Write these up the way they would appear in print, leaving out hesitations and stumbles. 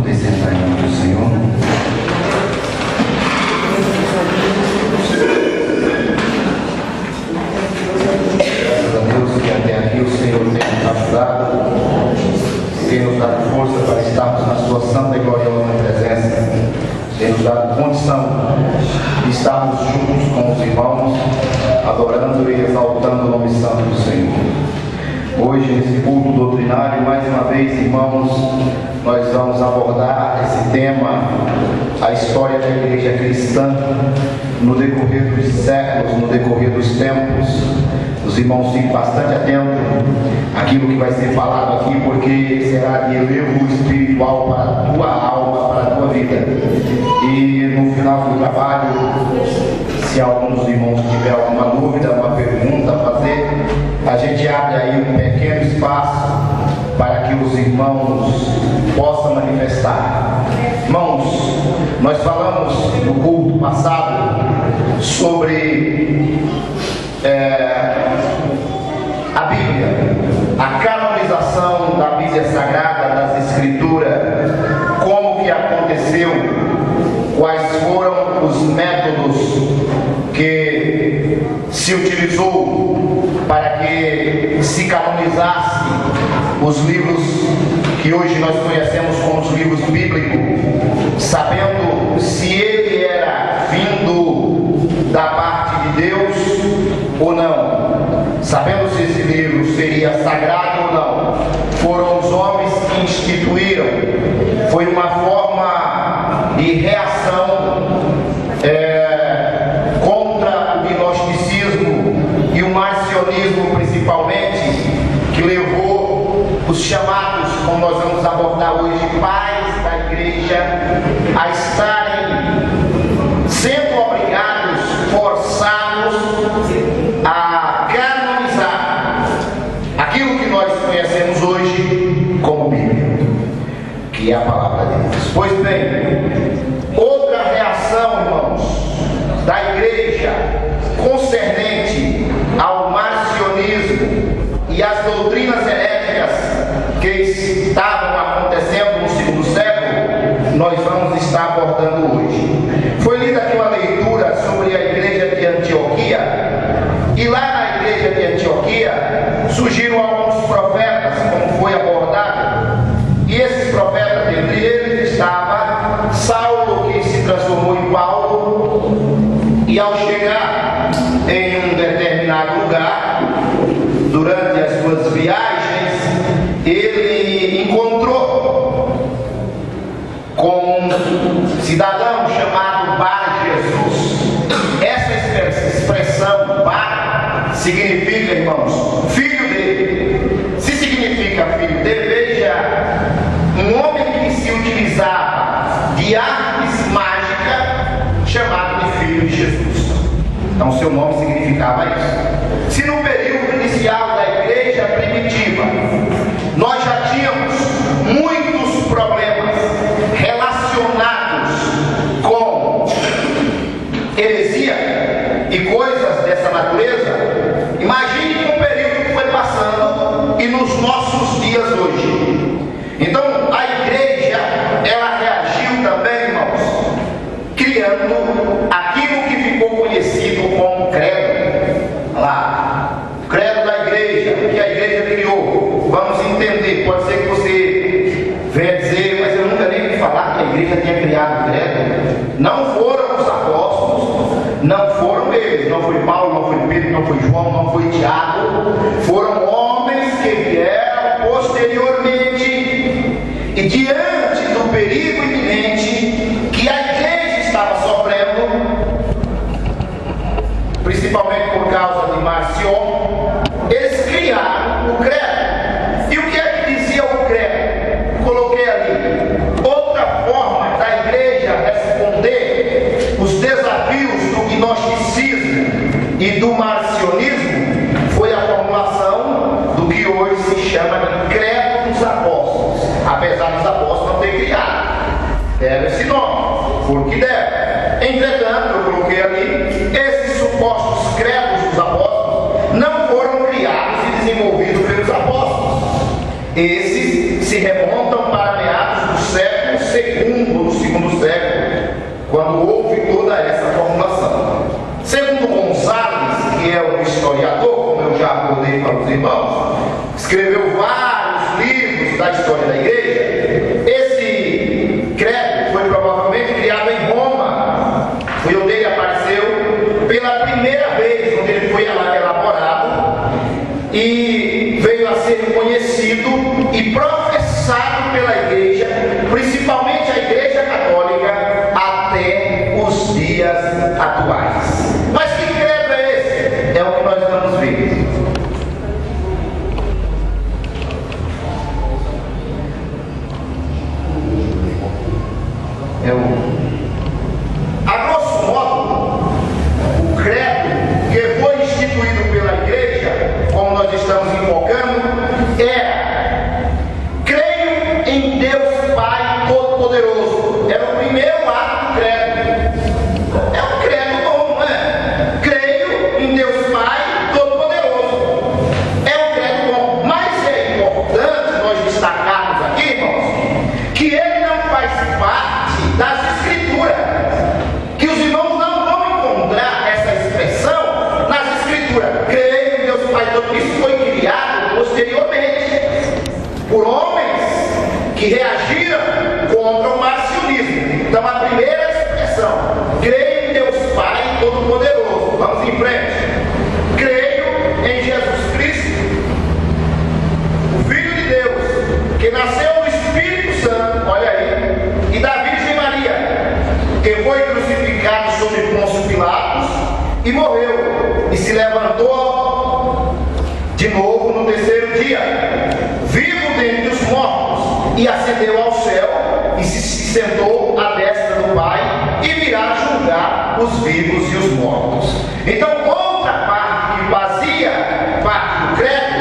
poder sentar em nome do Senhor. Graças a Deus que até aqui o Senhor tem nos ajudado, tem nos dado força para estarmos na sua santa e gloriosa presença, tem nos dado condição de estarmos juntos com os irmãos, adorando e exaltando o nome santo do Senhor. Hoje, nesse culto doutrinário, mais uma vez, irmãos, nós vamos abordar esse tema, a história da igreja cristã, no decorrer dos séculos, no decorrer dos tempos. Os irmãos fiquem bastante atentos àquilo que vai ser falado aqui, porque será de relevo espiritual para a tua alma, para a tua vida. E no final do trabalho, se algum dos irmãos tiver alguma dúvida, uma pergunta a fazer, a gente abre aí um pequeno espaço para que os irmãos possam manifestar. Irmãos, nós falamos no culto passado sobre a Bíblia, a canonização da Bíblia Sagrada, das Escrituras, como que aconteceu, quais foram os métodos que se utilizou para que se canonizasse os livros que hoje nós conhecemos como os livros bíblicos, sabendo se ele era vindo da parte de Deus ou não, sabendo se esse livro seria sagrado ou não. Foram os homens que instituíram, foi uma forma de reação contra o gnosticismo e o marcionismo principalmente, que levou os chamados, como nós vamos abordar hoje, pais da igreja, a estarem sendo obrigados, forçados a canonizar aquilo que nós conhecemos hoje como Bíblia, que é a palavra de Deus. Pois bem, outra reação, irmãos, da igreja concernente ao marcionismo e às doutrinas heréticas que estavam acontecendo no segundo século, nós vamos estar abordando hoje. Foi lida aqui uma leitura sobre a igreja de Antioquia, e lá na igreja de Antioquia surgiram alguns profetas, como foi abordado, e esses profetas, entre eles estava Saulo, que se transformou em Paulo, e ao chegar em um determinado lugar, durante as suas viagens, ele encontrou com um cidadão chamado Bar Jesus. Essa expressão Bar significa, irmãos, filho dele. Se significa filho dele, veja, um homem que se utilizava de artes mágicas, chamado de filho de Jesus. Então seu nome significava isso. Se no período inicial da igreja primitiva nós já tínhamos muitos problemas relacionados com heresia e coisas dessa natureza, imagine o período que foi passando e nos nossos dias hoje. Então a igreja, ela reagiu também, irmãos, criando aquilo que ficou conhecido como credo. Lá, credo da igreja, que a igreja criou. Vamos entender, pode ser que você venha dizer, mas eu nunca nem ouvi falar que a igreja tinha criado credo. Não foram os apóstolos, não foram eles, não foi Paulo, não foi Pedro, não foi João, não foi Tiago, foram homens que vieram posteriormente e diante do perigo iminente que a igreja estava sofrendo, principalmente por causa de Marcion, eles criaram o credo. E o que é que dizia o credo? Coloquei ali. Outra forma da igreja responder os desafios do gnosticismo e do marcionismo foi a formulação do que hoje se chama de credo dos apóstolos, apesar dos apóstolos não terem criado. Deve esse nome, porque deve. Entretanto, eu coloquei ali, esses supostos credos dos apóstolos não foram criados e desenvolvidos pelos apóstolos. Esses se remontam para meados do século segundo ou no segundo século, quando houve toda essa formulação. Segundo Gonzales, que é um historiador, como eu já abordei para os irmãos, escreveu vários livros da história da igreja. Esse credo foi provavelmente criado em Roma, foi onde ele apareceu pela primeira vez, onde ele foi elaborado e veio a ser conhecido e professado pela igreja, principalmente a igreja católica, até os dias atuais. Mas que credo é esse? É o que nós vamos ver. A grosso modo, o credo que foi instituído pela igreja, como nós estamos invocando, é: creio em Deus Pai Todo-Poderoso. Era o primeiro ato do credo. É um credo bom, não é? Creio em Deus Pai Todo-Poderoso. É um credo bom. Mas é importante nós destacarmos aqui, irmãos, que ele não faz parte das Escrituras. Que os irmãos não vão encontrar essa expressão nas Escrituras. Creio em Deus Pai Todo-Poderoso. Isso foi criado posteriormente por homens que reagiram contra o marcionismo. Então, a primeira expressão: creio em Deus Pai Todo-Poderoso. Vamos em frente. Creio em Jesus Cristo, o Filho de Deus, que nasceu do Espírito Santo, olha aí, e da Virgem Maria, que foi crucificado sobre Pôncio Pilatos e morreu, e se levantou de novo no terceiro dia, vivo dentre os mortos, e ascendeu ao céu, e se sentou à destra do Pai, e virá julgar os vivos e os mortos. Então, outra parte que fazia parte do credo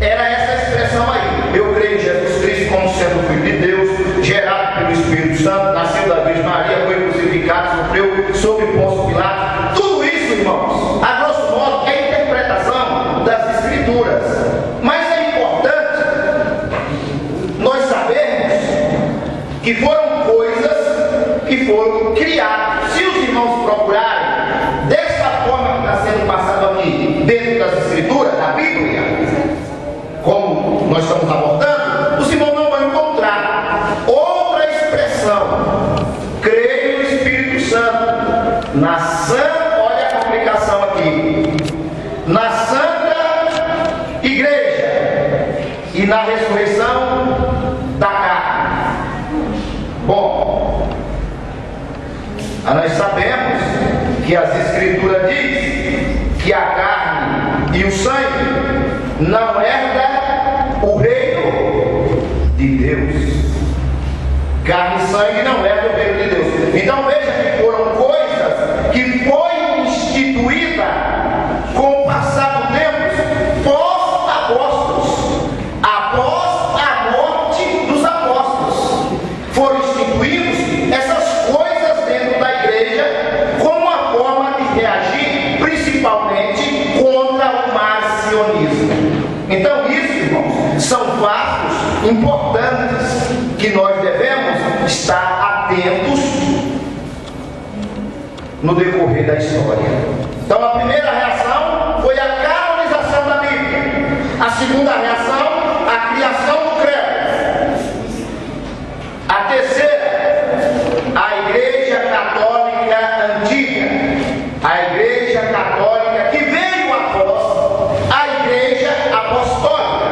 era essa expressão aí: eu creio em Jesus Cristo como sendo o Filho de Deus, gerado pelo Espírito Santo, nasceu da Virgem Maria, foi crucificado, sofreu sob Pôncio Pilatos. Tudo isso, irmãos, a grosso modo, é a interpretação das Escrituras. Mas é importante nós sabermos que foram coisas que foram criadas. Se os irmãos procurarem desta forma que está sendo passado aqui, dentro das Escrituras, da Bíblia, como nós estamos abordando, os irmãos não vão encontrar outra expressão: creio no Espírito Santo, na santa, olha a complicação aqui, na santa igreja e na ressurreição da carne. Bom, nós sabemos que as Escrituras dizem que a carne e o sangue não herdam o reino de Deus. Carne e sangue não herdam o reino de Deus. Então veja que foram coisas que foi instituída com o passar do tempo pós-apóstolos, após a morte dos apóstolos. Foram instituídos essas coisas dentro da igreja como uma forma de reagir principalmente contra o marcionismo. Então isso, irmãos, são fatos importantes que nós devemos estar atentos no decorrer da história. Então a primeira reação foi a canonização da Bíblia. A segunda reação, a criação do credo. A terceira, a Igreja Católica Antiga. A Igreja Católica que veio após a Igreja Apostólica.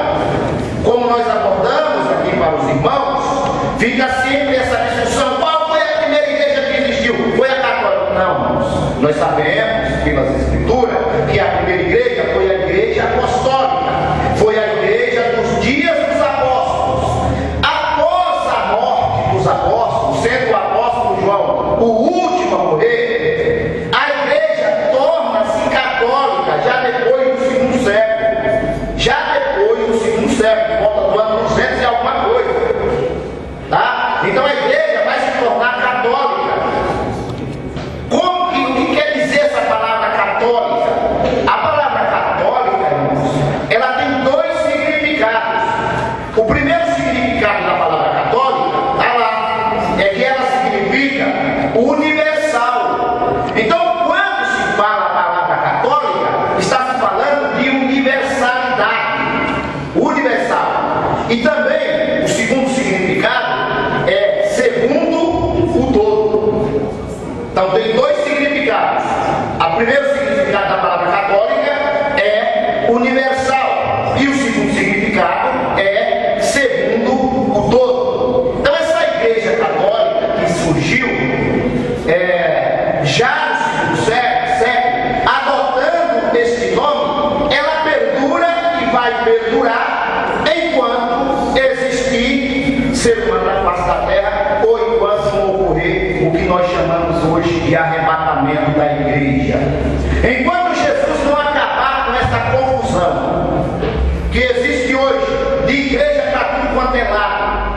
Como nós abordamos aqui para os irmãos, fica sempre essa discussão: qual foi a primeira igreja que existiu? Foi a católica? Não, irmãos. Nós sabemos, pelas Escrituras, que a primeira igreja foi a Igreja Apostólica. Foi a igreja dos dias dos apóstolos. Após a morte dos apóstolos, sendo o apóstolo João o último a morrer, a igreja torna-se católica já depois do segundo século. Já depois do segundo século, volta do ano 200 e alguma coisa. Tá? Então a igreja vai se tornar católica. O que quer dizer essa palavra?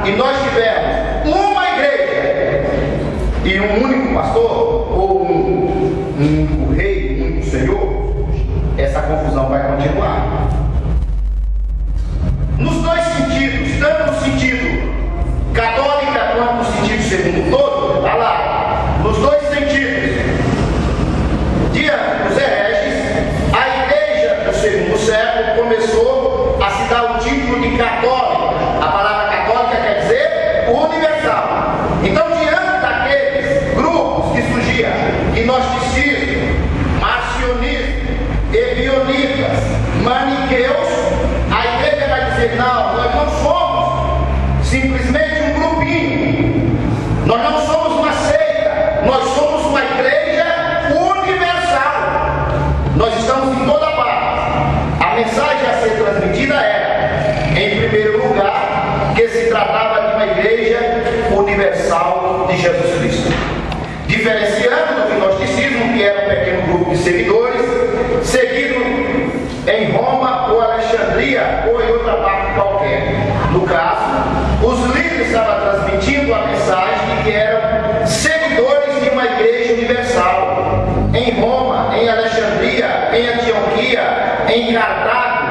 e nós tivermos uma igreja e um único pastor, ou um único rei, um único senhor, essa confusão vai continuar. Nos dois sentidos, tanto no sentido católica quanto no sentido segundo todo, está lá, nos dois sentidos. Diante dos hereges, a igreja do segundo século começou a se dar o título de católica. A palavra católica quer dizer universal. Então, diante daqueles grupos que surgiam, gnosticismo, marcionismo, ebionitas, maniqueus, a igreja vai dizer: não, nós não somos simplesmente um grupinho, nós não somos uma seita, nós somos uma igreja universal, nós estamos em toda parte. A mensagem a ser transmitida era, em primeiro lugar, que se tratava de uma igreja universal de Jesus Cristo, diferenciando do gnosticismo, que era um pequeno grupo de seguidores, seguido em Roma ou Alexandria ou em outra parte qualquer. No caso, os líderes estavam transmitindo a mensagem de que eram seguidores de uma igreja universal. Em Roma, em Alexandria, em Antioquia, em Cartago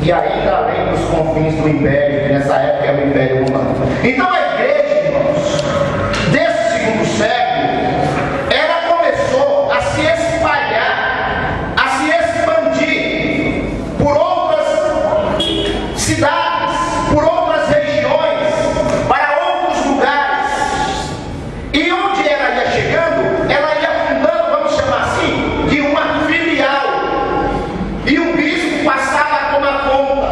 e ainda além dos confins do Império, que nessa época era o Império Romano. Então a igreja, irmãos, desse segundo século, ela começou a se espalhar, a se expandir por outras cidades, por outras regiões, para outros lugares. E onde ela ia chegando, ela ia fundando, vamos chamar assim, de uma filial. E o bispo passava a tomar conta.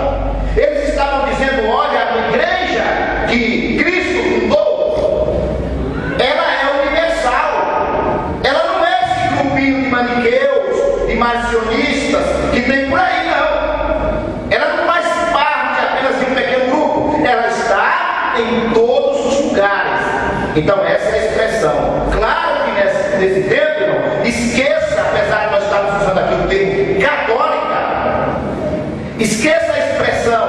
Eles estavam dizendo: olha, a igreja que Cristo fundou, ela é universal. Ela não é esse grupinho de maniqueus, de marcionistas que tem por aí, não. Ela não faz parte apenas de um pequeno grupo, ela está em todos os lugares. Então essa é a expressão. Claro que nesse tempo, irmão, esqueça, apesar de nós estarmos usando aqui o termo católica, esqueça a expressão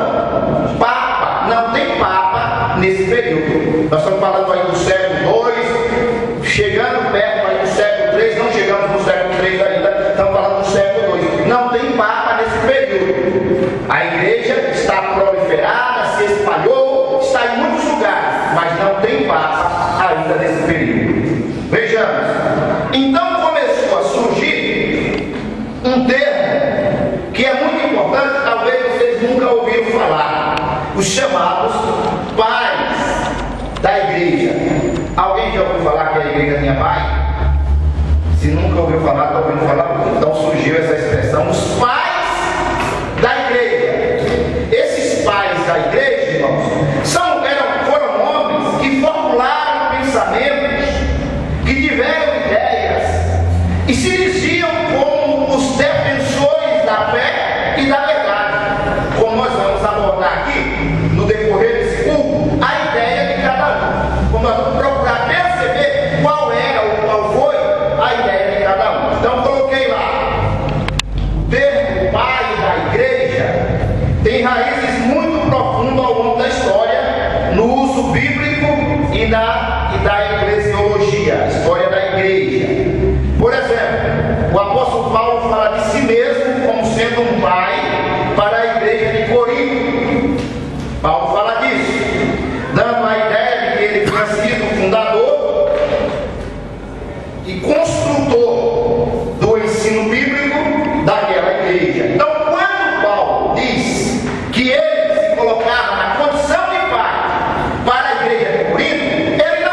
Papa. Não tem Papa nesse período. Nós estamos falando aí do século II, chegando perto aí do século III, não chegamos no século III ainda, estamos falando do século II. Não tem Papa nesse período. A igreja está proliferada, se espalhou, está em muitos lugares, mas não tem Papa ainda nesse período. Vejamos. Então começou a surgir um termo que é muito importante, talvez vocês nunca ouviram falar: os chamados pais da igreja. Alguém já ouviu falar que a igreja tinha pai? Se nunca ouviu falar, está ouvindo falar. Então surgiu essa expressão, os pais da igreja. Esses pais da igreja, irmãos, foram homens que formularam pensamentos, que tiveram ideias e se diziam como os defensores da fé e da verdade. Como nós vamos abordar aqui no decorrer desse culto, a ideia de cada um. Como nós vamos procurar perceber qual era ou qual foi a ideia de cada um. Então coloquei lá: o termo pai da igreja tem raízes muito profundas ao longo da história, no uso bíblico e da eclesiologia, a história da igreja. Por exemplo, o apóstolo Paulo fala de si mesmo como sendo um pai para a igreja de Corinto. Paulo fala disso, dando a ideia de que ele tinha sido fundador e construtor do ensino bíblico daquela igreja. Então, quando Paulo diz que ele se colocava na condição de pai para a igreja de Corinto, ele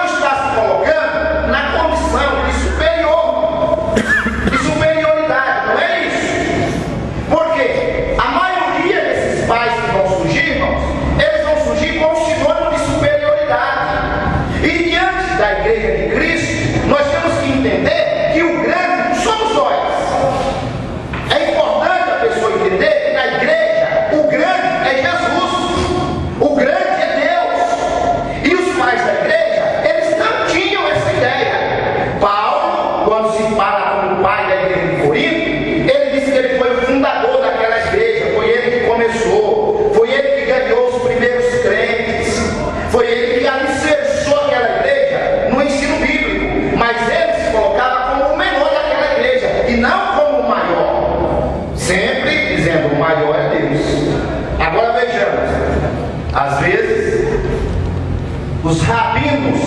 Os rabinos,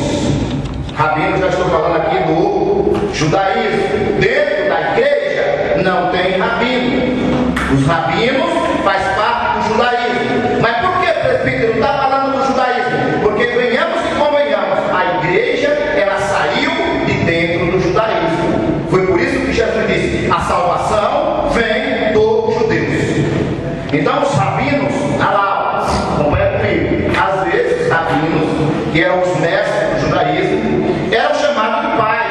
já estou falando aqui do judaísmo, dentro da igreja não tem rabino. Os rabinos faz parte do judaísmo. Mas por que, presbítero, não está falando do judaísmo? Porque venhamos e convenhamos, a igreja, ela saiu de dentro do judaísmo. Foi por isso que Jesus disse, a salvação vem dos judeus. Então os rabinos, acompanha comigo, às vezes os rabinos, que eram os mestres do judaísmo, eram chamados de pais.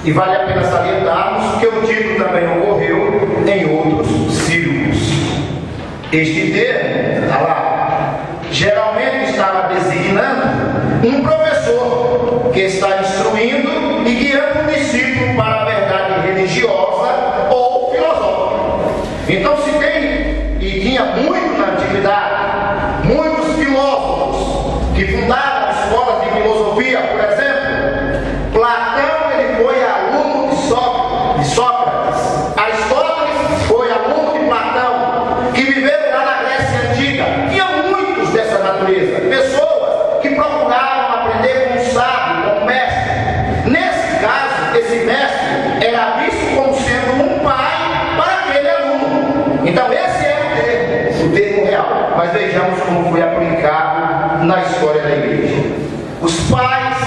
E vale a pena salientarmos que o título também ocorreu em outros círculos. Este termo, geralmente estava designando um professor que está instruindo e guiando um discípulo para a verdade religiosa ou filosófica. Então se tem, e tinha muito na antiguidade, muitos filósofos que fundaram escolas de filosofia, por exemplo. Platão, ele foi aluno de Sócrates. Aristóteles foi aluno de Platão, que viveram lá na Grécia Antiga. Tinha muitos dessa natureza, pessoas que procuravam aprender com um sábio, com um mestre. Nesse caso, esse mestre era visto como sendo um pai para aquele aluno. Então esse é o termo real. Mas vejamos como foi aplicado na história da igreja. Os pais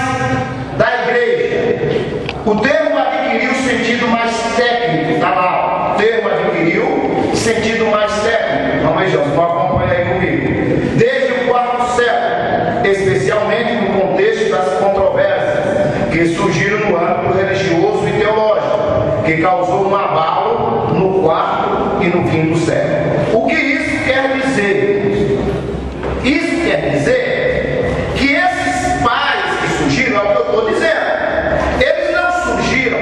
da igreja. O termo adquiriu sentido mais técnico, está lá. O termo adquiriu sentido mais técnico. Então vejamos, acompanha aí comigo. Desde o quarto século, especialmente no contexto das controvérsias que surgiram no âmbito religioso e teológico, que causou um abalo no quarto e no quinto século. O que isso quer dizer? Isso quer dizer que esses pais que surgiram, é o que eu estou dizendo, eles não surgiram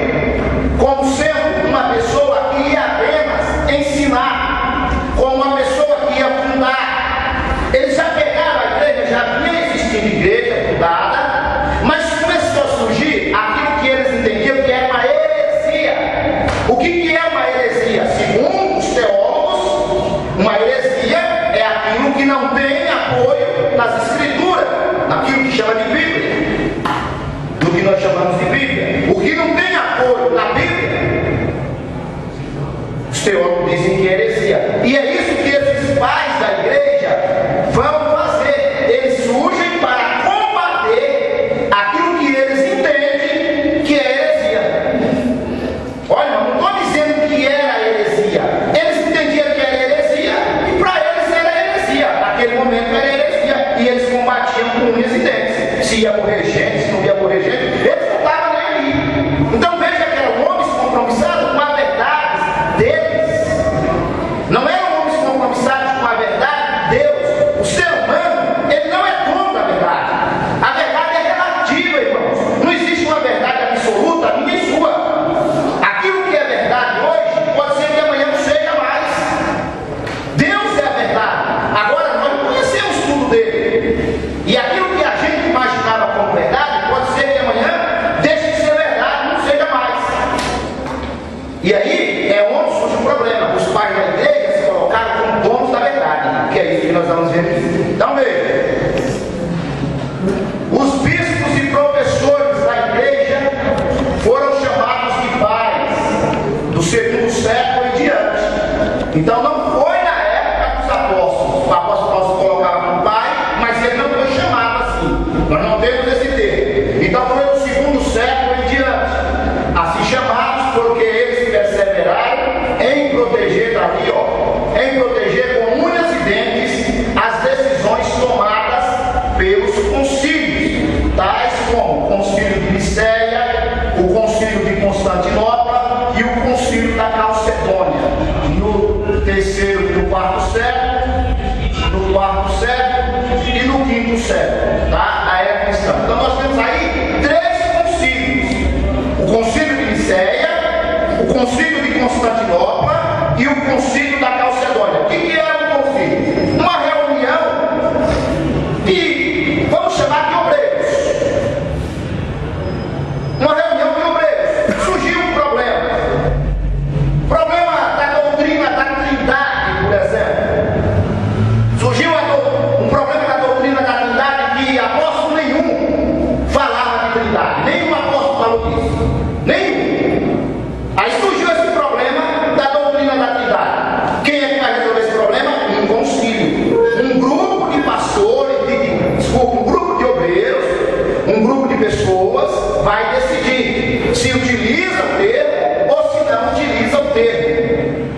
como sendo uma pessoa que ia apenas ensinar, como uma pessoa que ia fundar. Eles já pegaram a igreja, já vinha existindo igreja fundada, mas começou a surgir aquilo que eles entendiam que era uma heresia. O que é uma heresia? Segundo os teólogos, uma heresia é aquilo que não tem apoio nas escrituras, naquilo que chama de Bíblia, do que nós chamamos de Bíblia. O que não tem apoio na Bíblia, os teólogos dizem que é heresia. E é isso que esses pais da igreja vão fazer. Eles surgem para combater aquilo que eles entendem que é heresia. Olha, não estou dizendo que era heresia. Eles entendiam que era heresia e para eles era heresia. Naquele momento era heresia. E eles combatiam com unhas e dentes. Se ia morrer gente, se não ia morrer gente, eles não estavam nem aí. Então veja que eram homens compromissados com a verdade deles. Não eram homens compromissados com a verdade de Deus. O ser humano, ele não é dono da verdade. A verdade é relativa, irmãos. Não existe uma verdade absoluta, nem sua. Aquilo que é verdade hoje, pode ser que amanhã não seja mais. Deus é a verdade. Agora, nós não conhecemos tudo dele. E aquilo que a gente imaginava como verdade, pode ser que amanhã deixe de ser verdade, não seja mais. E aí é onde surge o problema. Os pais da igreja se colocaram como donos da verdade, que é isso que nós vamos ver aqui. Então veja, os bispos e professores da igreja foram chamados de pais do segundo século em diante. Então não foi na época dos apóstolos. O apóstolo Paulo se colocava como pai, mas ele não foi chamado assim. Nós não temos esse termo. Então foi do segundo século em diante. Assim chamados porque eles perseveraram em proteger em proteger com unhas e dentes as decisões tomadas pelos concílios, tais como o concílio de Nicéia, o concílio de Constantinopla e o concílio da Calcedônia, no terceiro e no quarto século, e no quinto século, tá? A era cristã. Então nós temos aí três concílios: o concílio de Nicéia, o concílio de Constantinopla e o concílio da Calcedônia. O que era um concílio? Uma reunião de, vamos chamar de obreiros. se utiliza o termo ou se não utiliza o termo.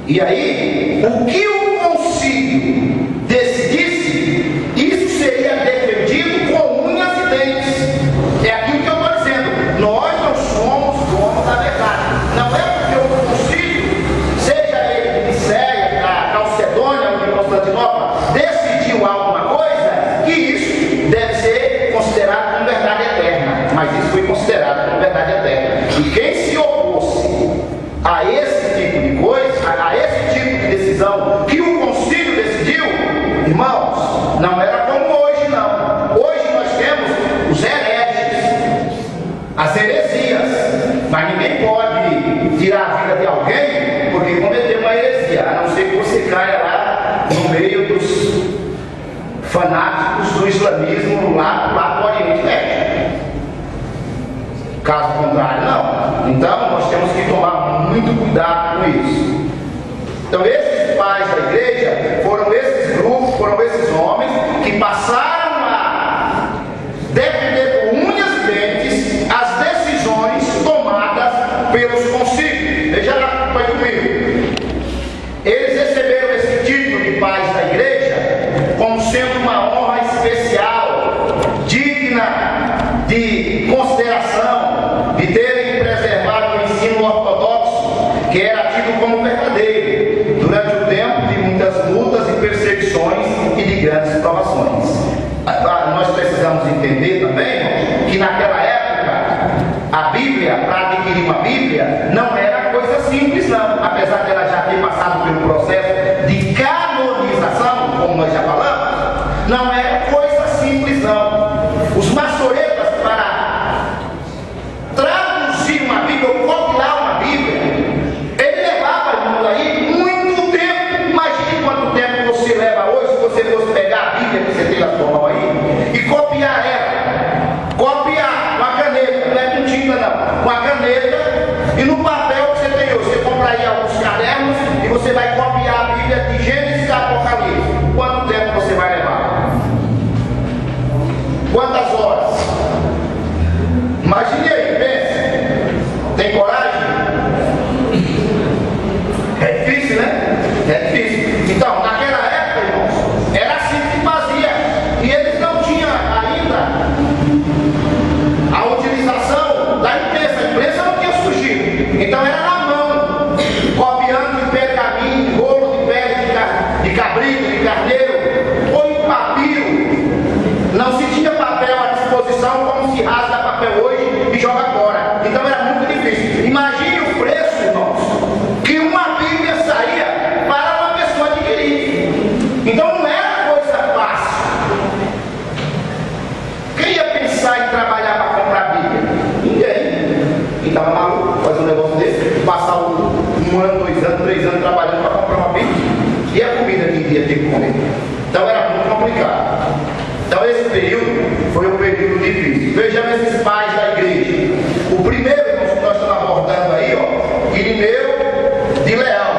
E aí, o que o concílio decidisse, isso seria defendido com unhas e dentes. É aquilo que eu estou dizendo. Nós não somos donos da verdade. Não é porque o concílio, seja ele de Nicéia, da Calcedônia ou de Constantinopla, decidiu alguma coisa, que isso deve ser considerado como verdade eterna. Mas isso foi considerado como verdade eterna. E quem se opôs a esse tipo de coisa, a esse tipo de decisão que o concílio decidiu, irmãos, não era como hoje, não. Hoje nós temos os hereges, as heresias, mas ninguém pode tirar a vida de alguém porque cometeu uma heresia, a não ser que você caia lá no meio dos fanáticos do islamismo lá do Oriente Médio. Caso contrário, não. Então nós temos que tomar muito cuidado com isso. Então esses pais da igreja foram esses grupos, foram esses homens que passaram a defender com unhas e dentes as decisões tomadas pelos concílios. Veja lá, vai comigo. Eles receberam esse título de pais da igreja como sendo uma honra especial, digna de consideração, de terem preservado o ensino ortodoxo, que era tido como verdadeiro, durante o tempo de muitas lutas e perseguições e de grandes provações. Nós precisamos entender também que naquela época, a Bíblia, para adquirir uma Bíblia, não era coisa simples não, apesar dela já ter passado pelo processo de canonização, como nós já falamos, não era coisa simples não. Os maçoretas, para traduzir uma Bíblia ou copiar uma Bíblia, ele levava, irmãos, aí muito tempo. Imagine quanto tempo você leva hoje se você fosse pegar a Bíblia que você tem na sua mão aí e copiar ela, copiar com a caneta, não é com tinta não, com a caneta e no papel que você tem hoje. Você compra aí alguns cadernos e você vai copiar a Bíblia de Gênesis a Apocalipse. Quanto tempo você vai levar? Quantas horas? Imagine aí, pense. Tem coragem? É difícil, né? É difícil. Então, naquela época, irmãos, era assim que fazia. E eles não tinham ainda a utilização da imprensa. A imprensa não tinha surgido. Então era na mão, copiando em pergaminho, em rolo de pele de cabrito, de carneiro, ou em papiro. Não se tinha papel à disposição como se rasga papel hoje e joga fora. Então era muito difícil. Imagine o preço, irmãos, que uma Bíblia saía para uma pessoa adquirir. Então não era coisa fácil. Quem ia pensar em trabalhar para comprar a Bíblia? Ninguém. Quem estava maluco fazer um negócio desse, passar um ano, 2 anos, 3 anos trabalhando para comprar uma Bíblia. E a comida que ia ter que comer? Então era muito complicado. Então esse período foi um período difícil. Vejamos esses pais da igreja. O primeiro, irmãos, que nós estamos abordando aí, ó, Irineu de Leão,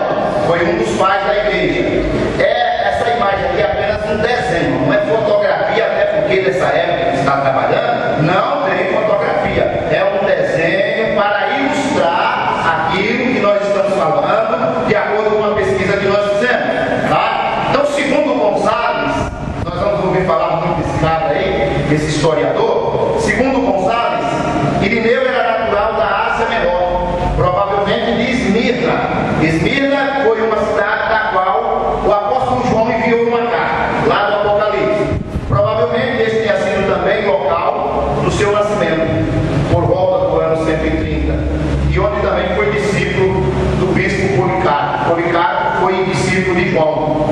foi um dos pais da igreja. Essa imagem aqui é apenas um desenho, não é fotografia, até porque nessa época que está trabalhando, não tem fotografia. É um desenho para ilustrar aquilo que nós estamos falando, de acordo com a pesquisa que nós fizemos. Tá? Então, segundo Gonzales, nós vamos ouvir falar muito desse cara aí, desse historiador. Segundo Gonzales, Irineu era natural da Ásia Menor, provavelmente de Esmirna. Esmirna foi uma cidade da qual o apóstolo João enviou uma carta, lá no Apocalipse. Provavelmente esse tenha sido também local do seu nascimento, por volta do ano 130, e onde também foi discípulo do bispo Policarpo. Policarpo foi discípulo de João.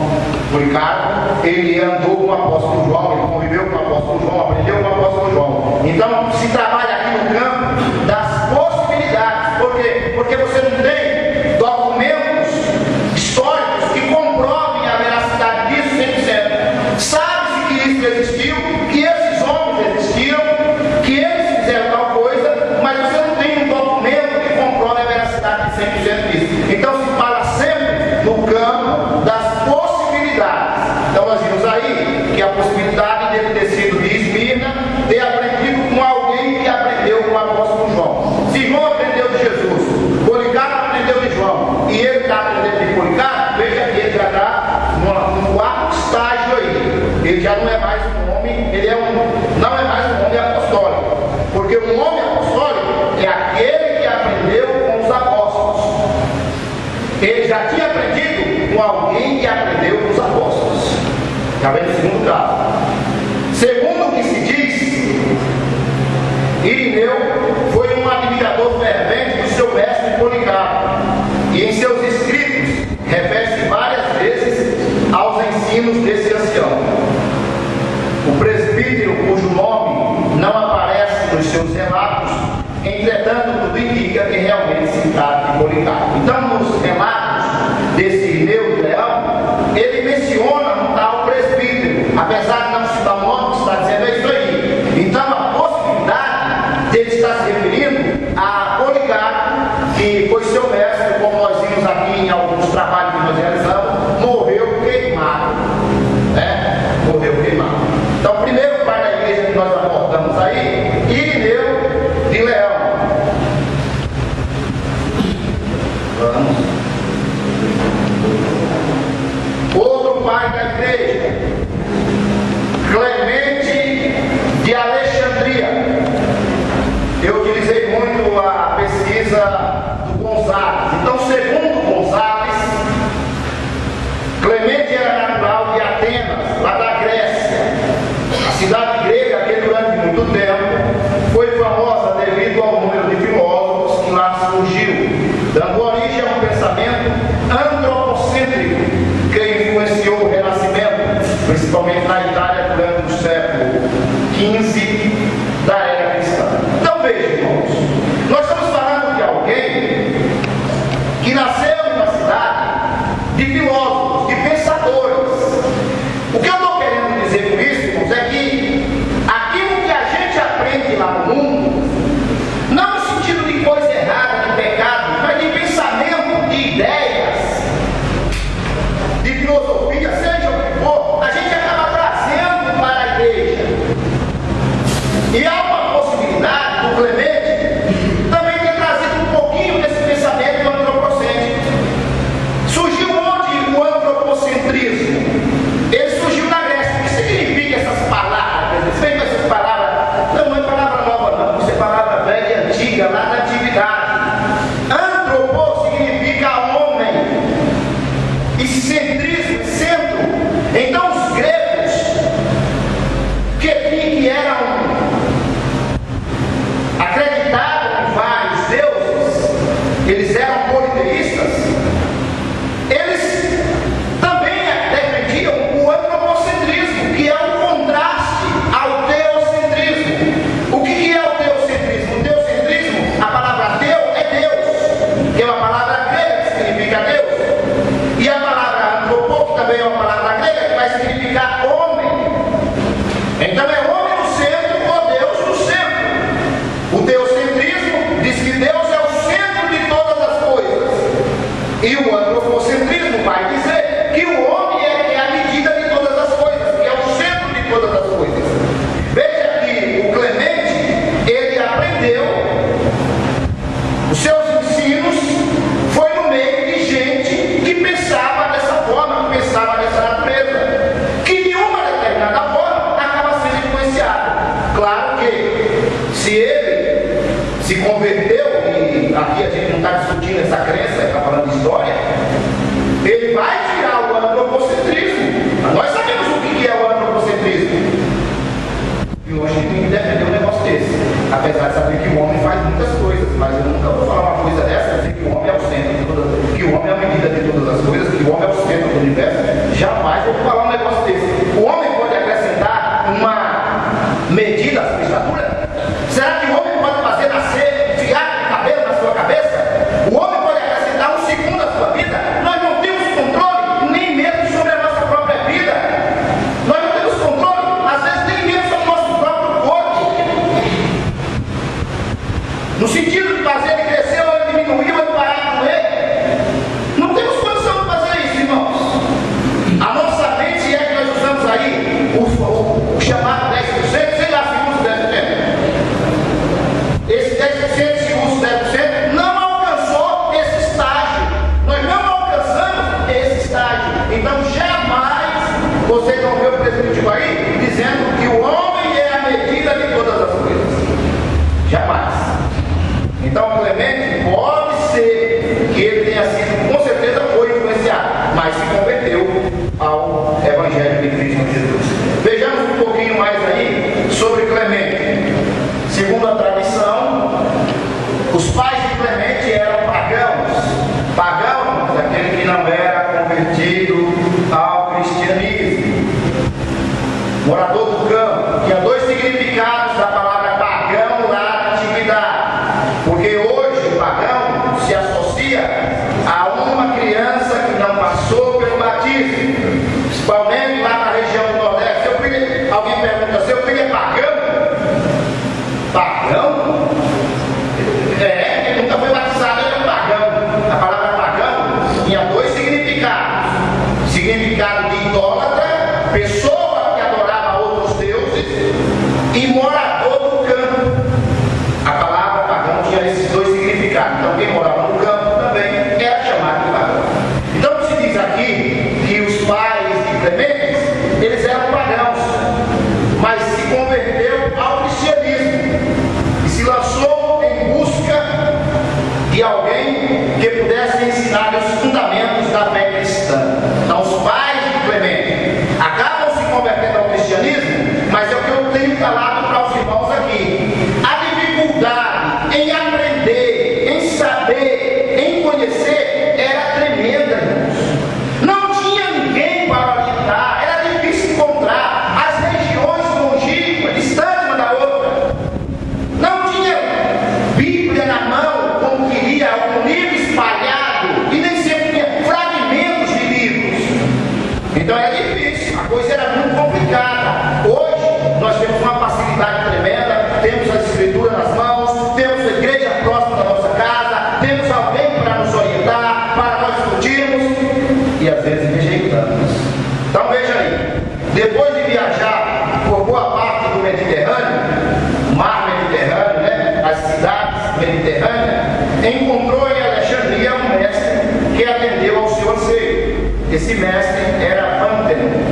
Policarpo, ele andou com o apóstolo João, ele conviveu com o apóstolo João, aprendeu com o apóstolo João. Então se trabalha aqui no campo das possibilidades. Por quê? Porque você não tem documentos históricos que comprovem a veracidade disso 100%. Sabe-se que isso existiu, que esses homens existiram, que eles fizeram tal coisa, mas você não tem um documento que comprove a veracidade de 100% disso. Então se fala sempre no campo das possibilidades. Então nós vimos aí que a possibilidade dele ter sido de Esmirna, ter aprendido com alguém que aprendeu com o apóstolo João. Está vendo o segundo caso? Segundo o que se diz, Irineu foi um admirador fervente do seu mestre Policarpo, e em seus escritos refere-se várias vezes aos ensinos desse ancião. O presbítero, cujo nome não aparece nos seus relatos, entretanto, tudo indica que realmente se trata de Policarpo. Então, nos relatos desse Irineu de Leão, ele menciona um tal presbítero, apesar de não citar o nome, que está dizendo é isso aí. Então, a possibilidade dele estar se referindo a Policarpo, que foi seu mestre, como nós vimos aqui em alguns trabalhos que nós realizamos, morreu queimado. Né? Morreu queimado. Então, o primeiro pai da igreja que nós abordamos aí, Irineu de Leão. Vamos. Outro pai da igreja, Clemente de Alexandria. Eu utilizei muito a pesquisa do Gonzales. Então, segundo Gonzales, Clemente era natural de Atenas, lá da Grécia, a cidade grega que durante muito tempo foi famosa devido ao número de filósofos que lá surgiu, dando origem a um pensamento antropocêntrico que influenciou o Renascimento, principalmente na Itália durante o século XV da era cristã. Então vejam, irmãos, nós estamos falando de alguém que nasceu numa cidade de filósofos, de pensadores. O que eu estou querendo dizer com isso, irmãos, é que aquilo que a gente aprende lá no mundo, não no sentido de coisa errada, de pecado, mas de pensamento, de ideias, de filosofia, seja o que for, a gente acaba trazendo para a igreja. E há uma possibilidade do Clemente também ter trazido um pouquinho desse pensamento antropocêntrico. Surgiu onde o antropocentrismo? Ele surgiu na Grécia. O que significa essas palavras? Você vê essas palavras? Não é palavra nova, não. Isso é palavra velha e antiga, lá da antiguidade. Antropo significa homem. E centrismo, centro. Então os gregos, que eram acreditados em vários deuses, eles eram politeístas, eles também defendiam o antropocentrismo, que é um contraste ao teocentrismo. O que é o teocentrismo? O teocentrismo, a palavra teu é Deus, que é uma palavra grega que significa Deus, e a palavra antropo, que também é uma palavra grega, que vai significar homem. Então é homem no centro ou Deus no centro. O teocentrismo diz que Deus é o centro de todas as coisas. E o antropocentrismo vai dizer que o homem é a medida de todas as coisas, que é o centro de todas as coisas. Veja que o Clemente, ele aprendeu os seus ensinos, foi no meio de gente que pensava dessa forma, que pensava dessa natureza, que de uma determinada forma acaba sendo influenciado. Claro que se ele se converteu, e aqui a gente não está discutindo essa crença, está falando de história, ele vai tirar o antropocentrismo. Mas nós sabemos o que é o antropocentrismo. E hoje ninguém defendeu um negócio desse, apesar de saber que o homem faz muitas coisas, mas eu nunca vou falar uma coisa dessa, dizer que o homem é o centro de todas, que o homem é a medida de todas as coisas, que o homem é o centro do universo. Jamais vou falar um negócio desse. O homem pode acrescentar uma medida à sua estatura? Será que o homem pode fazer nascer um fiapo de cabelo na sua cabeça? O homem pode acrescentar um segundo à sua vida? Nós não temos controle nem mesmo sobre a nossa própria vida. Nós não temos controle, às vezes, nem mesmo sobre o nosso próprio corpo. No sentido de fazer ele crescer ou ele diminuir ou ele parar de doer. Não temos condição de fazer isso, irmãos. A nossa mente tinha dois significados da palavra pagão lá na antiguidade, porque hoje o pagão se associa a uma criança que não passou pelo batismo, principalmente lá na região do Nordeste. Seu filho, alguém pergunta, seu filho é pagão? Pagão? Ele nunca foi batizado, ele é um pagão. A palavra pagão tinha dois significados: significado de idólatra, pessoa que adorava outros deuses, e morador do campo. A palavra pagão tinha esses dois significados. Então quem morava no campo também era chamado de pagão. Então se diz aqui que os pais de Clementes, eles eram pagãos, mas se converteu ao cristianismo e se lançou em busca de alguém que pudesse ensinar os fundamentos da fé cristã. Então os pais de Clemente acabam se convertendo ao cristianismo, mas é o que eu tenho falado para os irmãos aqui: a dificuldade em aprender, em saber, em conhecer era tremenda, irmãos. Não tinha ninguém para orientar, era difícil encontrar as regiões longínquas, distantes uma da outra. Não tinha Bíblia na mão, como queria, algum livro espalhado, e nem sempre tinha fragmentos de livros. Então era difícil, a coisa era muito complicada. Hoje nós temos uma facilidade tremenda, temos a escritura nas mãos, temos a igreja próxima da nossa casa, temos alguém para nos orientar, para nós discutirmos, e às vezes rejeitamos. Então veja aí, depois de viajar por boa parte do Mediterrâneo, mar Mediterrâneo, né, as cidades mediterrâneas, encontrou em Alexandria um mestre que atendeu ao seu anseio. Esse mestre era Pânteno,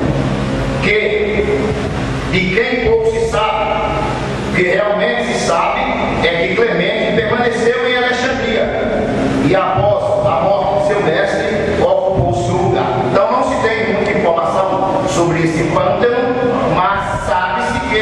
de quem pouco se sabe. O que realmente se sabe é que Clemente permaneceu em Alexandria e após a morte de seu mestre ocupou o seu lugar. Então não se tem muita informação sobre esse Pânteno, mas sabe-se que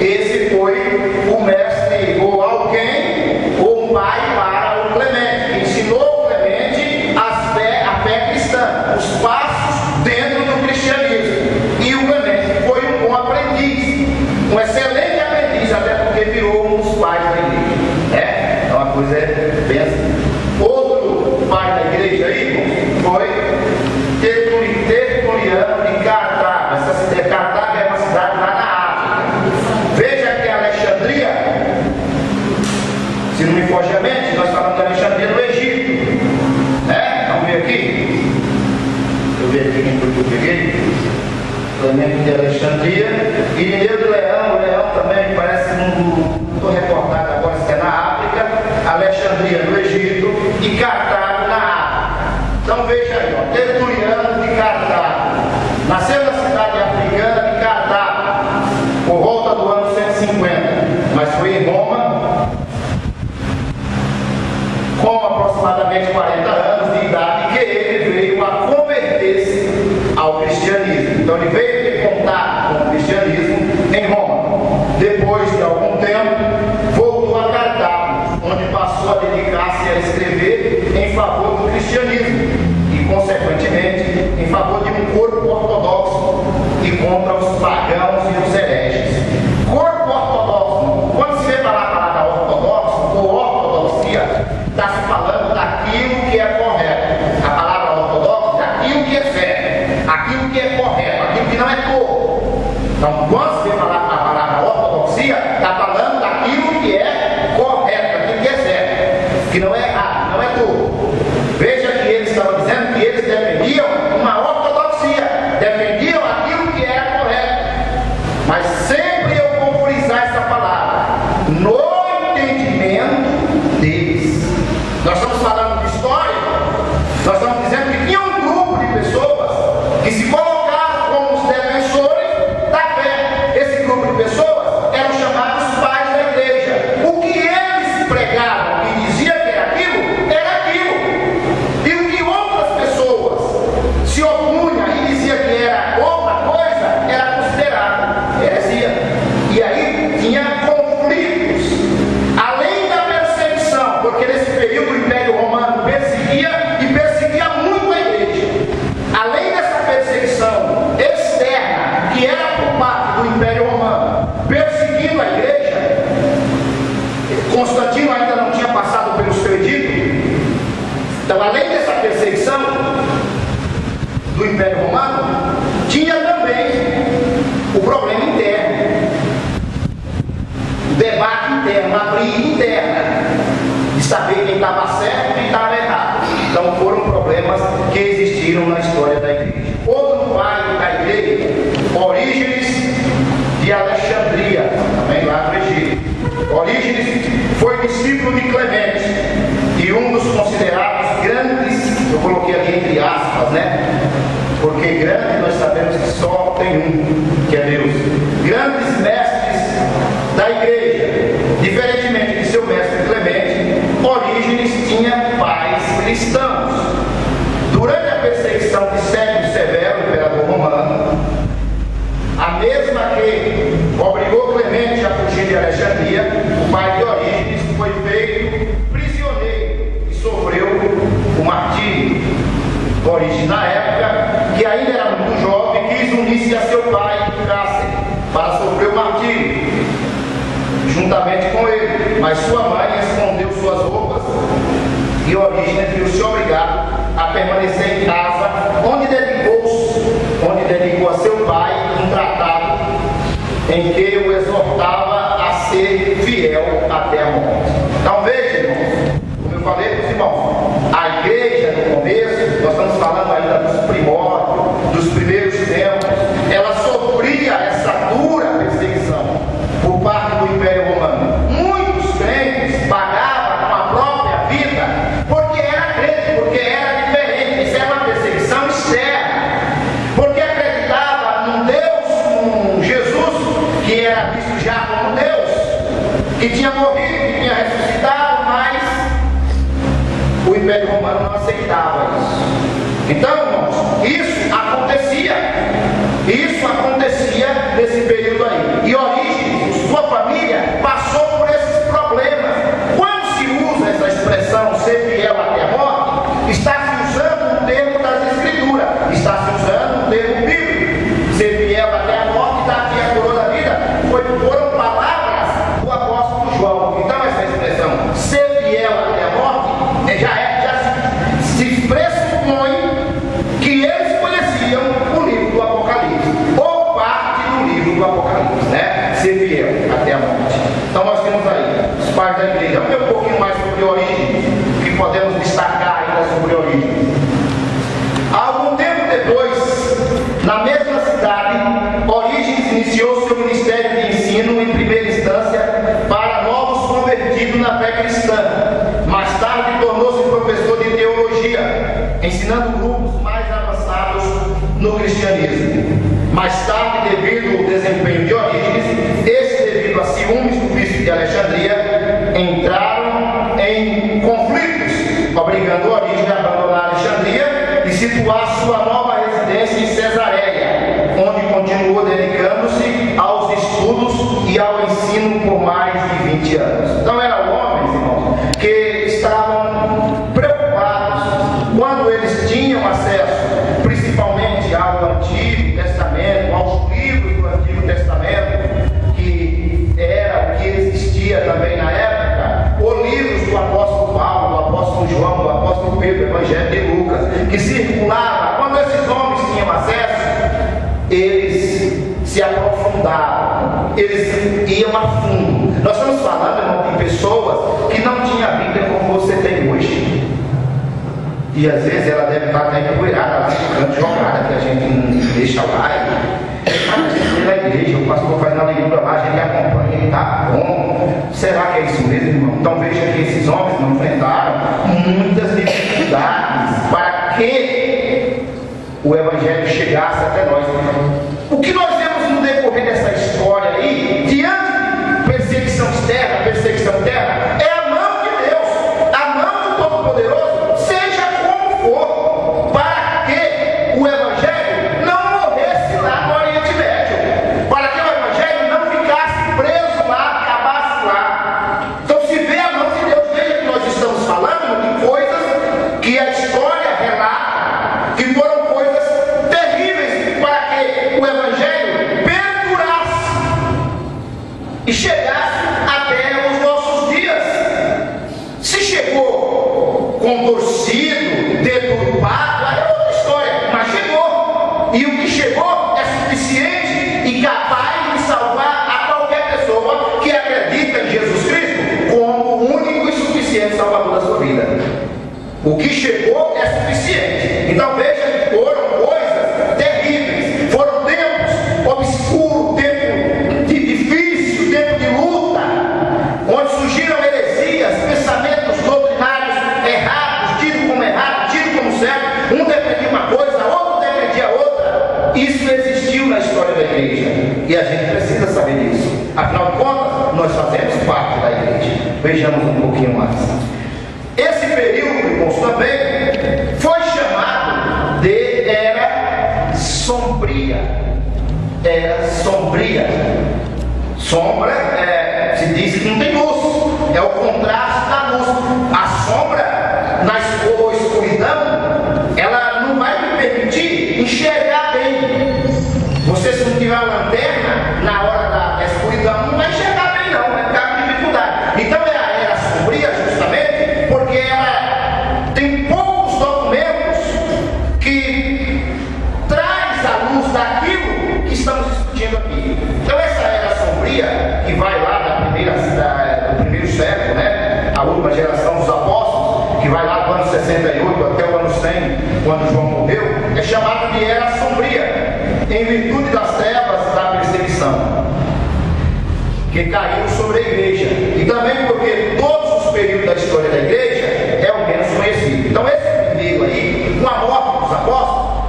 esse foi o mestre ou alguém, ou um pai para o Clemente, que ensinou o Clemente a fé cristã, os passos dentro do cristianismo. E o Clemente foi um bom aprendiz, um excelente aprendiz, até porque virou um dos pais da igreja. Então a coisa é bem assim. Outro pai da igreja aí foi Tertuliano de Cartago. Cartago é uma cidade lá na África. Veja que Alexandria, se não me foge a mente, nós falamos de Alexandria no Egito, né? Vamos ver aqui. Deixa eu ver aqui quem foi que eu peguei. Clemente de Alexandria, Irineu de Leão. O Leão também parece, não estou recordado agora se é na África. Alexandria no Egito e Cartago na África. Então veja aí, ó, Tertuliano de Cartago nasceu na cidade africana de Cartago por volta do ano 150, mas foi em Roma com aproximadamente 40 anos de idade que ele veio a converter-se ao cristianismo. Então ele veio ter contato com o cristianismo em Roma. Depois de algum tempo, voltou a Cartago, onde passou a dedicar-se a escrever em favor do cristianismo e, consequentemente, em favor de um corpo ortodoxo e contra os pagãos e os hereges. Corpo ortodoxo, quando se vê falar a palavra ortodoxo ou ortodoxia, está se falando daquilo que é correto. A palavra ortodoxo é aquilo que é certo, aquilo que é correto, aquilo que não é torto. Então, quando se vê falar a palavra ortodoxia, está falando daquilo que é correto, aquilo que é certo, que não é errado, não é torto. Veja que eles estavam dizendo que eles defendiam uma ortodoxia, defendiam aquilo que era correto. Mas sempre eu vou frisar essa palavra, no entendimento deles. Nós estamos falando de história, nós estamos dizendo que tinha um grupo de pessoas que se colocaram como os defensores da fé. Esse grupo de pessoas eram chamados pais da igreja. O que eles pregavam e diziam que era aquilo, era aquilo. E o que outras pessoas se opunham e diziam que era outra coisa, era considerado heresia. E aí tinha conflitos, além da perseguição, porque nesse período o Império Romano perseguia e perseguia muito a igreja. Além dessa perseguição externa, que era por parte do Império Romano, estava certo e quem estava errado. Então foram problemas que existiram na história da igreja. Outro pai da igreja, Orígenes de Alexandria, também lá no Egito. Orígenes foi discípulo de Clemente e um dos considerados grandes, eu coloquei ali entre aspas, né? Porque grande nós sabemos que só tem um, que é Deus. Grandes mestres da igreja. Diferentemente de seu mestre Clemente, Orígenes tinha pais cristãos. Durante a perseguição de Sérgio Severo, imperador romano, a mesma que obrigou Clemente a fugir de Alexandria, o pai de Orígenes foi feito prisioneiro e sofreu o martírio. Orígenes, na época, que ainda era muito jovem, quis unir-se a seu pai no cárcere para sofrer o martírio, juntamente com ele. Mas sua mãe escondeu suas roupas e Orígenes viu-se obrigado a permanecer em casa, onde dedicou a seu pai um tratado em que o exortava a ser fiel até a morte. Então veja, irmãos, como eu falei para os irmãos, a igreja no começo, nós estamos falando ainda dos primórdios, dos primeiros tempos, ela sofria essa dura perseguição por parte do Império Romano. Muitos crentes pagavam com a própria vida porque era crente, porque era diferente. Isso é uma perseguição externa, porque acreditava num Deus, num Jesus que era visto já como Deus, que tinha morrido, que tinha ressuscitado, mas o Império Romano não aceitava isso. Então, irmãos, isso acontecia nesse período aí. E Orígenes, sua família, passou por esses problemas. Quando se usa essa expressão ser fiel até a morte, está se usando um termo das Escrituras, está se usando um termo bíblico. Ser fiel até a morte, está aqui a coroa da vida, foram palavras do apóstolo João. Então essa expressão, ser fiel até a morte, já se pressupõe que eles conheciam o livro do Apocalipse, ou parte do livro do Apocalipse, né? Ser fiel até a morte. Então nós temos aí os pais da igreja. Vamos ver um pouquinho mais sobre Orígenes, que podemos destacar ainda sobre Orígenes. Algum tempo depois, na mesma cidade, Orígenes iniciou seu ministério de ensino em primeira instância para novos convertidos na fé cristã. Mais tarde tornou-se professor de teologia, ensinando grupos mais avançados no cristianismo. Mais tarde, devido ao desempenho de Orígenes, devido a ciúmes do bispo de Alexandria, entraram em conflitos, obrigando Orígenes a abandonar Alexandria e situar sua nova residência em Cesareia, onde continuou dedicando-se aos estudos e ao ensino por mais de 20 anos. Então eram homens, irmãos, que estavam preocupados quando eles tinham acesso, principalmente ao Antigo Testamento, aos livros do Antigo Testamento, que era o que existia também na época, ou livros do apóstolo Paulo, do apóstolo João, do apóstolo Pedro, do Evangelho de Lucas, que circulava. Quando esses homens tinham acesso, eles se aprofundavam, eles iam a fundo. Nós estamos falando, irmão, de pessoas que não tinham a Bíblia como você tem hoje. E às vezes ela deve estar até empoeirada lá no canto, jogada, que a gente não deixa lá. Mas a gente vê na igreja, o pastor faz na leitura lá, a gente acompanha, ele está bom. Será que é isso mesmo, irmão? Então veja que esses homens não enfrentaram muitas dificuldades para que o Evangelho chegasse até nós. O que nós vemos no decorrer dessa história aí, diante de perseguição externa, é a mão de Deus, a mão do Todo-Poderoso, seja como for, para que o Evangelho não morresse lá no Oriente Médio, para que o Evangelho não ficasse preso lá, acabasse lá. Então se vê a mão de Deus. Veja que nós estamos falando de coisas que a história relata, que foram coisas terríveis para que o Evangelho perdurasse e chegasse até os nossos dias. Se chegou contorcido, deturpado, aí é outra história, mas chegou. E o que chegou é suficiente e capaz de salvar a qualquer pessoa que acredita em Jesus Cristo como o único e suficiente Salvador da sua vida. vejamos um pouquinho mais. Esse período, irmãos, também foi chamado de Era Sombria. Era sombria. Sombra se diz que não tem luz, é o contraste da luz. A sombra, na escuridão, ela não vai me permitir enxergar bem. Você, se não tiver uma lanterna, na hora da escuridão, não vai enxergar bem, não, vai ficar com dificuldade. Então é a Era Sombria, justamente, porque ela tem poucos documentos que traz a luz daquilo que estamos discutindo aqui. Então essa Era Sombria, que vai lá do primeiro século, né? A última geração dos apóstolos, que vai lá do ano 68 até o ano 100, quando João morreu, é chamada de Era Sombria, em virtude das trevas da perseguição que caiu sobre a igreja, e também porque todos os períodos da história da igreja é o menos conhecido. Então esse primeiro aí, com a morte dos apóstolos,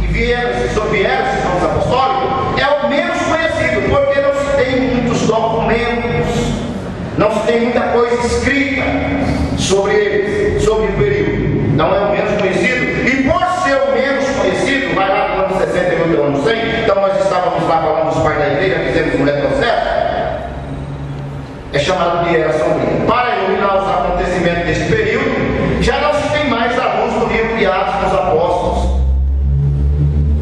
e vieram esses anos apostólicos, é o menos conhecido, porque não se tem muitos documentos, não se tem muita coisa escrita sobre eles, sobre o período. Então é o menos conhecido, e por ser o menos conhecido, vai lá do ano 68 ao ano 100, então nós estávamos lá falando dos pais da igreja, fizemos um retrocesso, é chamado de Era Sombria. Para iluminar os acontecimentos desse período, já não se tem mais a luz do livro de Atos dos Apóstolos,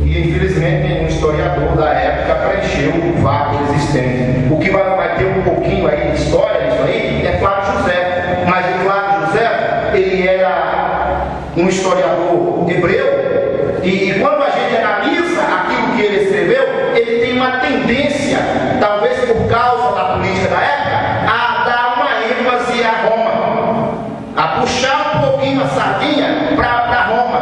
e infelizmente nenhum historiador da época preencheu o vácuo existente. O que vai ter um pouquinho aí de história nisso aí é Flávio José, mas o Flávio José, ele era um historiador hebreu, e quando a gente analisa aquilo que ele escreveu, ele tem uma tendência, talvez por causa da política da época, a dar uma ênfase a Roma, a puxar um pouquinho a sardinha para Roma,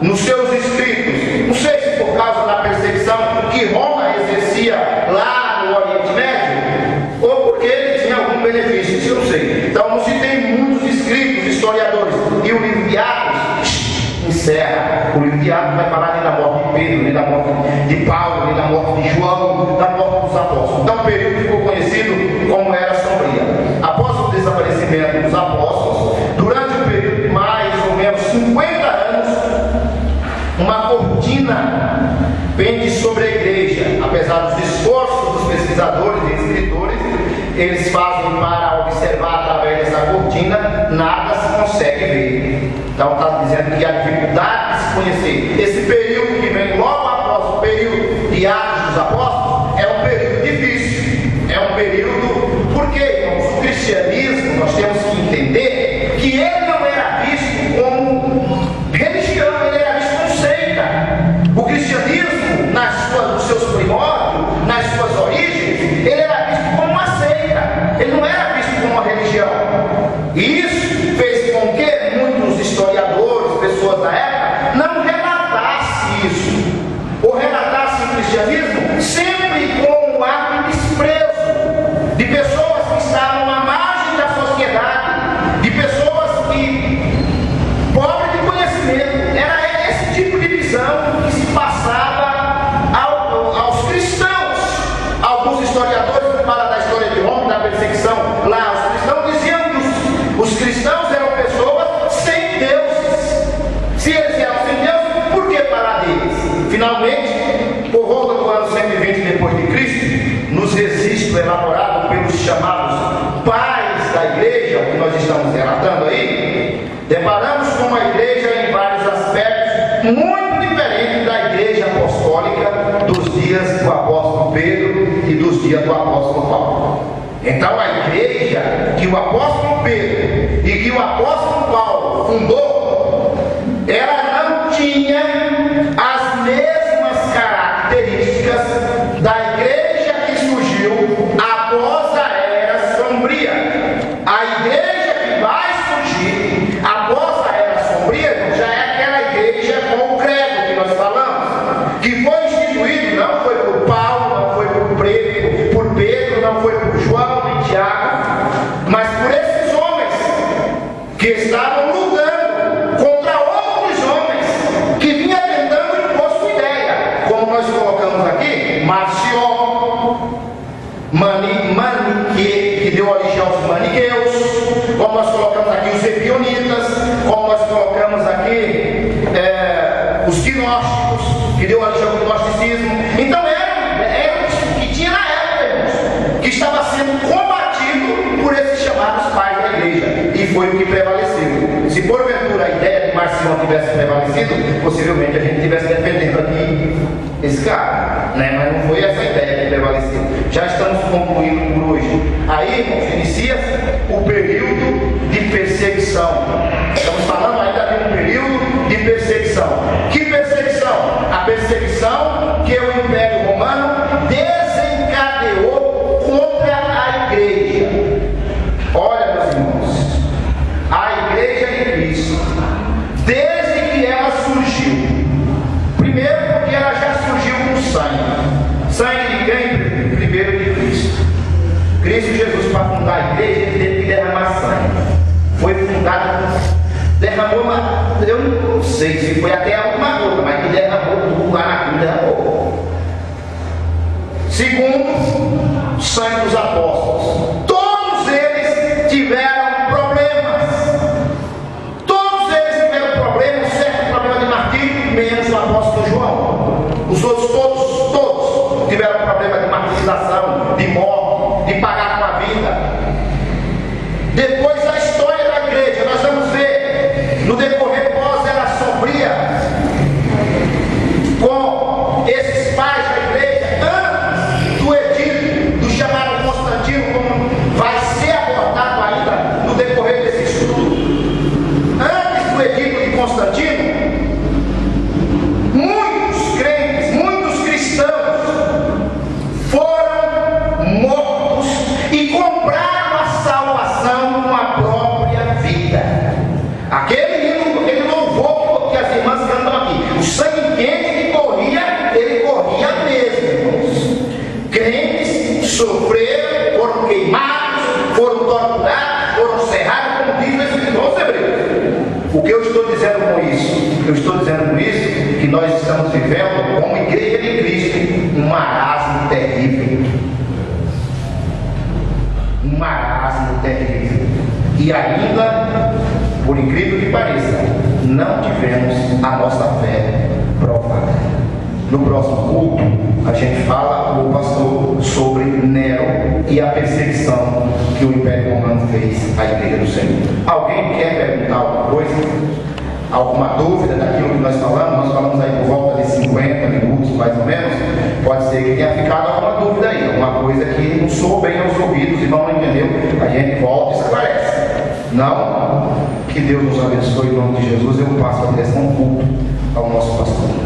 nos seus escritos. Não sei se por causa da perseguição que Roma exercia lá no Oriente Médio, ou porque ele tinha algum benefício, isso eu não sei. Então não se tem muitos escritos, historiadores, e o livro de Atos encerra. O livro de Atos vai falar nem da morte de Pedro, nem da morte de Paulo, nem da morte de João, da morte dos apóstolos. Então o período ficou conhecido como Era Sombria. Após o desaparecimento dos apóstolos, durante um período de mais ou menos 50 anos, uma cortina pende sobre a igreja. Apesar dos esforços dos pesquisadores e escritores, eles fazem para observar através dessa cortina, nada se consegue ver. Então está dizendo que a dificuldade de se conhecer esse período que vem logo após o período de Atos dos Apóstolos é um período difícil. É um período, porque, irmãos, o cristianismo, nós temos que entender que ele não era visto como religião, ele era visto como seita. O cristianismo, nos seus primórdios, nas suas origens, ele era visto como uma seita, ele não era visto como uma religião. E isso fez com que muitos historiadores, pessoas da época, não relatassem isso, ou relatassem o cristianismo sempre com um ar de desprezo, de pessoas que estavam à margem da sociedade, de pessoas que, pobres de conhecimento. Era esse tipo de visão que se passava aos cristãos. Alguns historiadores que falam da história de Roma, da perseguição lá, os cristãos diziam que os cristãos eram pessoas sem deuses. Se eles eram sem Deus, por que falar deles? Finalmente, por volta do ano 120 depois de Cristo, nos registros elaborados pelos chamados pais da igreja, o que nós estamos relatando aí, deparamos com uma igreja em vários aspectos muito diferentes da igreja apostólica dos dias do apóstolo Pedro e dos dias do apóstolo Paulo. Então a igreja que o apóstolo Pedro e que o apóstolo Paulo fundou, ela não tinha as mesmas características da igreja que surgiu após a Era Sombria. A igreja que vai surgir após a Era Sombria já é aquela igreja com o credo que nós falamos, que foi instituído, não foi por Paulo, não foi por Pedro, não foi por João e Tiago, mas por esses homens que estavam lutando sendo combatido por esses chamados pais da igreja, e foi o que prevaleceu. Se porventura a ideia de Marcião tivesse prevalecido, possivelmente a gente estivesse defendendo aqui esse cara, né? Mas não foi essa ideia que prevaleceu. Já estamos concluindo por hoje. Aí, irmãos, inicia-se o período de perseguição. Estamos falando ainda de um período de perseguição. Que perseguição? A perseguição que o Império Romano desencadeou contra a igreja. Olha, meus irmãos, a igreja de Cristo, desde que ela surgiu, primeiro porque ela já surgiu com sangue. Sangue de quem? Primeiro de Cristo. Cristo Jesus, para fundar a igreja, ele teve que derramar sangue. Foi fundada, derramou uma, eu não sei se foi até alguma gota, mas que derramou tudo lá na cruz, derramou. Segundo, o sangue dos apóstolos. Todos eles tiveram problemas. Todos eles tiveram problemas, um certo problema de martírio, menos o apóstolo João. Os outros todos tiveram problema de martirização, de morte, de pagar com a vida. Depois a história da igreja, nós vamos ver no decorrer pós-era sombria, com esses pais da igreja, antes do edito, do chamado Constantino, como vai ser abordado ainda no decorrer desse estudo. Antes do edito de Constantino, muitos crentes, muitos cristãos foram mortos e compraram a salvação com a própria vida. Aquele louvor que as irmãs cantam aqui, o sangue quente que corria, ele corria mesmo, irmãos. Crentes sofreram, foram queimados, foram torturados, foram cerrados, como diz esse irmão Hebreus. O que eu estou dizendo com isso? Eu estou dizendo com isso que nós estamos vivendo como igreja de Cristo um marasmo terrível. Um marasmo terrível. E ainda, por incrível que pareça, não tivemos a nossa fé provada. No próximo culto, a gente fala com o pastor sobre Nero e a perseguição que o Império Romano fez à igreja do Senhor. Alguém quer perguntar alguma coisa? Alguma dúvida daquilo que nós falamos? Nós falamos aí por volta de 50 minutos, mais ou menos. Pode ser que tenha ficado alguma dúvida aí, alguma coisa que não soou bem aos ouvidos e não entendeu. A gente volta e esclarece. Não? Que Deus nos abençoe em nome de Jesus. Eu passo a direção culto ao nosso pastor.